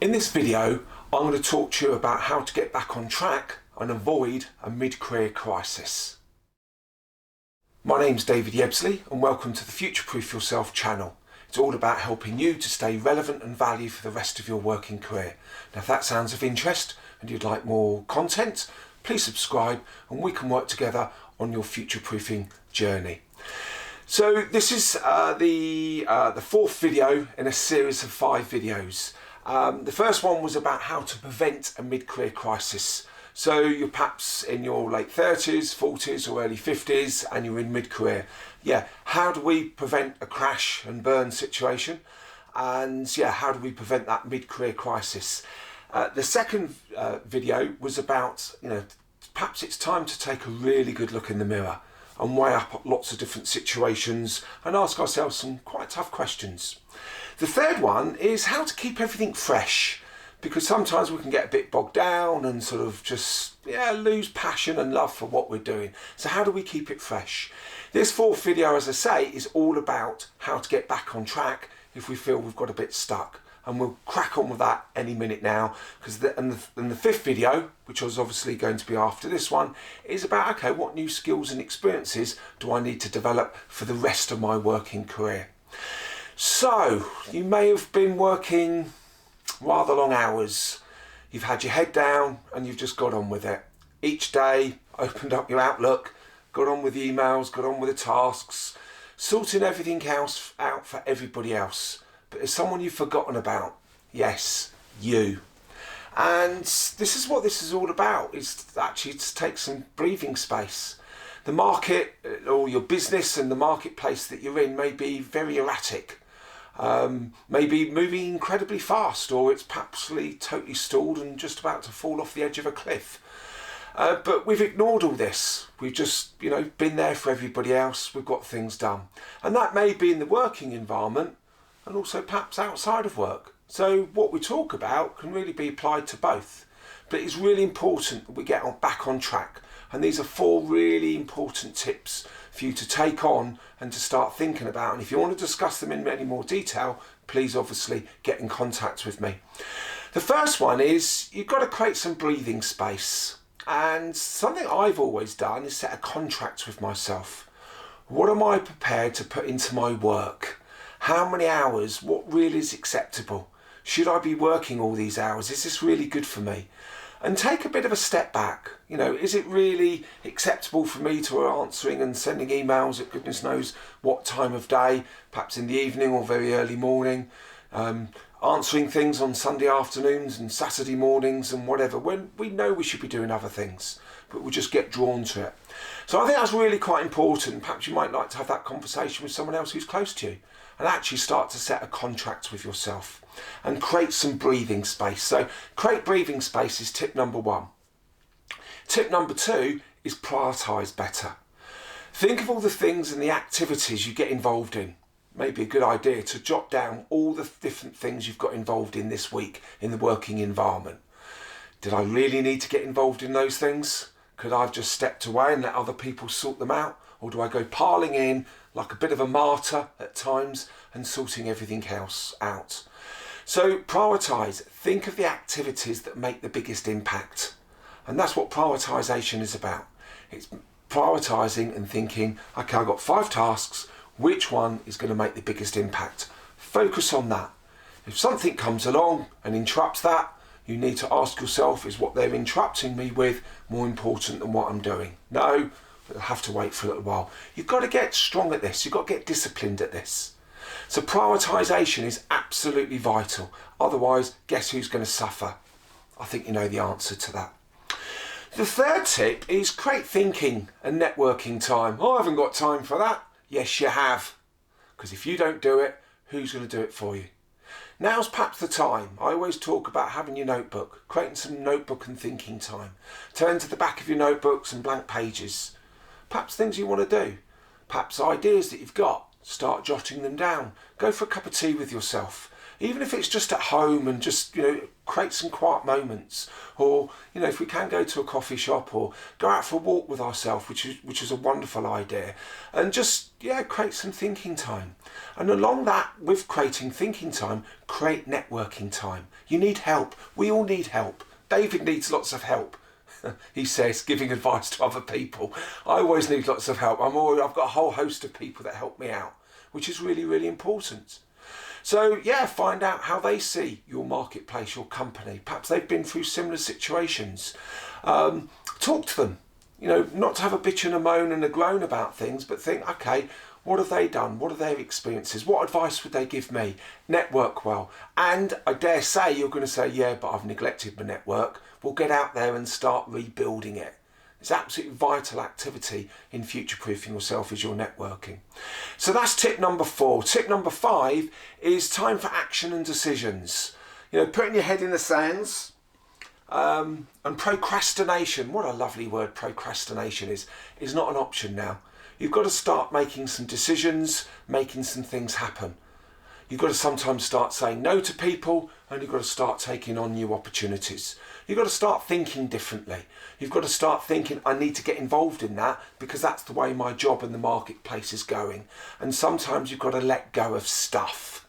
In this video, I'm going to talk to you about how to get back on track and avoid a mid-career crisis. My name's David Yeabsley and welcome to the Future Proof Yourself channel. It's all about helping you to stay relevant and valued for the rest of your working career. Now, if that sounds of interest and you'd like more content, please subscribe and we can work together on your future-proofing journey. So this is the fourth video in a series of 5 videos. The first one was about how to prevent a mid-career crisis. So you're perhaps in your late 30s, 40s or early 50s and you're in mid-career. How do we prevent a crash and burn situation? And how do we prevent that mid-career crisis? The second video was about, perhaps it's time to take a really good look in the mirror and weigh up lots of different situations and ask ourselves some quite tough questions. The third one is how to keep everything fresh, because sometimes we can get a bit bogged down and sort of just lose passion and love for what we're doing. So how do we keep it fresh? This fourth video, as I say, is all about how to get back on track if we feel we've got a bit stuck. And we'll crack on with that any minute now, because the fifth video, which was obviously going to be after this one, is about, okay, what new skills and experiences do I need to develop for the rest of my working career? So, you may have been working rather long hours. You've had your head down and you've just got on with it. Each day, opened up your Outlook, got on with the emails, got on with the tasks, sorting everything else out for everybody else. But there's someone you've forgotten about. Yes, you. And this is what this is all about, is actually to take some breathing space. The market or your business and the marketplace that you're in may be very erratic. Maybe moving incredibly fast, or it's perhaps totally stalled and just about to fall off the edge of a cliff. But we've ignored all this. We've just, been there for everybody else. We've got things done. And that may be in the working environment and also perhaps outside of work. So what we talk about can really be applied to both. But it's really important that we get back on track. And these are 4 really important tips for you to take on and to start thinking about. And if you want to discuss them in any more detail, please obviously get in contact with me. The first one is you've got to create some breathing space. And something I've always done is set a contract with myself. What am I prepared to put into my work? How many hours? What really is acceptable? Should I be working all these hours? Is this really good for me? And take a bit of a step back. Is it really acceptable for me to be answering and sending emails at goodness knows what time of day, perhaps in the evening or very early morning, answering things on Sunday afternoons and Saturday mornings and whatever, when we know we should be doing other things, but we just get drawn to it. So I think that's really quite important. Perhaps you might like to have that conversation with someone else who's close to you and actually start to set a contract with yourself and create some breathing space. So create breathing space is tip number 1. Tip number 2 is prioritise better. Think of all the things and the activities you get involved in. Maybe a good idea to jot down all the different things you've got involved in this week in the working environment. Did I really need to get involved in those things? Could I have just stepped away and let other people sort them out? Or do I go piling in like a bit of a martyr at times and sorting everything else out? So prioritise. Think of the activities that make the biggest impact. And that's what prioritisation is about. It's prioritising and thinking, okay, I've got 5 tasks. Which one is going to make the biggest impact? Focus on that. If something comes along and interrupts that, you need to ask yourself, is what they're interrupting me with more important than what I'm doing? No, we'll have to wait for a little while. You've got to get strong at this. You've got to get disciplined at this. So prioritisation is absolutely vital. Otherwise, guess who's going to suffer? I think you know the answer to that. The third tip is create thinking and networking time. Oh, I haven't got time for that. Yes, you have. Because if you don't do it, who's going to do it for you? Now's perhaps the time. I always talk about having your notebook, creating some notebook and thinking time. Turn to the back of your notebooks and blank pages. Perhaps things you want to do. Perhaps ideas that you've got. Start jotting them down. Go for a cup of tea with yourself. Even if it's just at home and just, create some quiet moments, or if we can go to a coffee shop or go out for a walk with ourselves, which is a wonderful idea, and just create some thinking time. And along that, with creating thinking time, create networking time. You need help. We all need help. David needs lots of help. He says, giving advice to other people. I always need lots of help. I've got a whole host of people that help me out, which is really, really important. So find out how they see your marketplace, your company. Perhaps they've been through similar situations. Talk to them. Not to have a bitch and a moan and a groan about things, but think, okay, what have they done? What are their experiences? What advice would they give me? Network well. And I dare say you're going to say, yeah, but I've neglected my network. Well, get out there and start rebuilding it. It's absolutely vital activity in future-proofing yourself is your networking. So that's tip number 4. Tip number 5 is time for action and decisions. Putting your head in the sands. And procrastination, what a lovely word procrastination is not an option now. You've got to start making some decisions, making some things happen. You've got to sometimes start saying no to people, and you've got to start taking on new opportunities. You've got to start thinking differently. You've got to start thinking, I need to get involved in that because that's the way my job in the marketplace is going. And sometimes you've got to let go of stuff.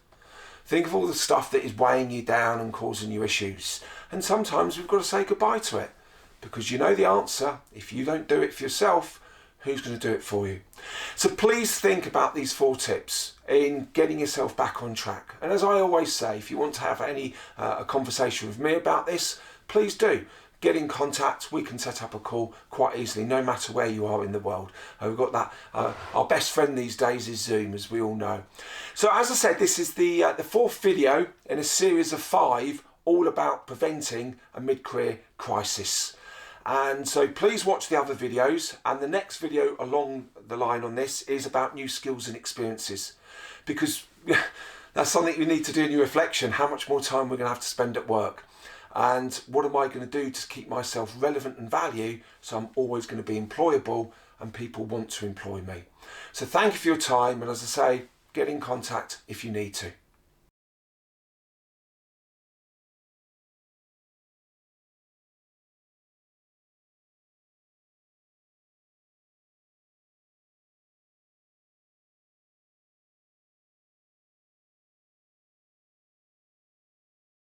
Think of all the stuff that is weighing you down and causing you issues. And sometimes we've got to say goodbye to it because you know the answer. If you don't do it for yourself, who's going to do it for you? So please think about these 4 tips in getting yourself back on track. And as I always say, if you want to have a conversation with me about this, please do. Get in contact. We can set up a call quite easily, no matter where you are in the world. We've got that. Our best friend these days is Zoom, as we all know. So as I said, this is the 4th video in a series of 5, all about preventing a mid-career crisis. And so please watch the other videos, and the next video along the line on this is about new skills and experiences, because that's something you need to do in your reflection. How much more time we're going to have to spend at work, and what am I going to do to keep myself relevant and value so I'm always going to be employable and people want to employ me. So thank you for your time, and as I say, get in contact if you need to.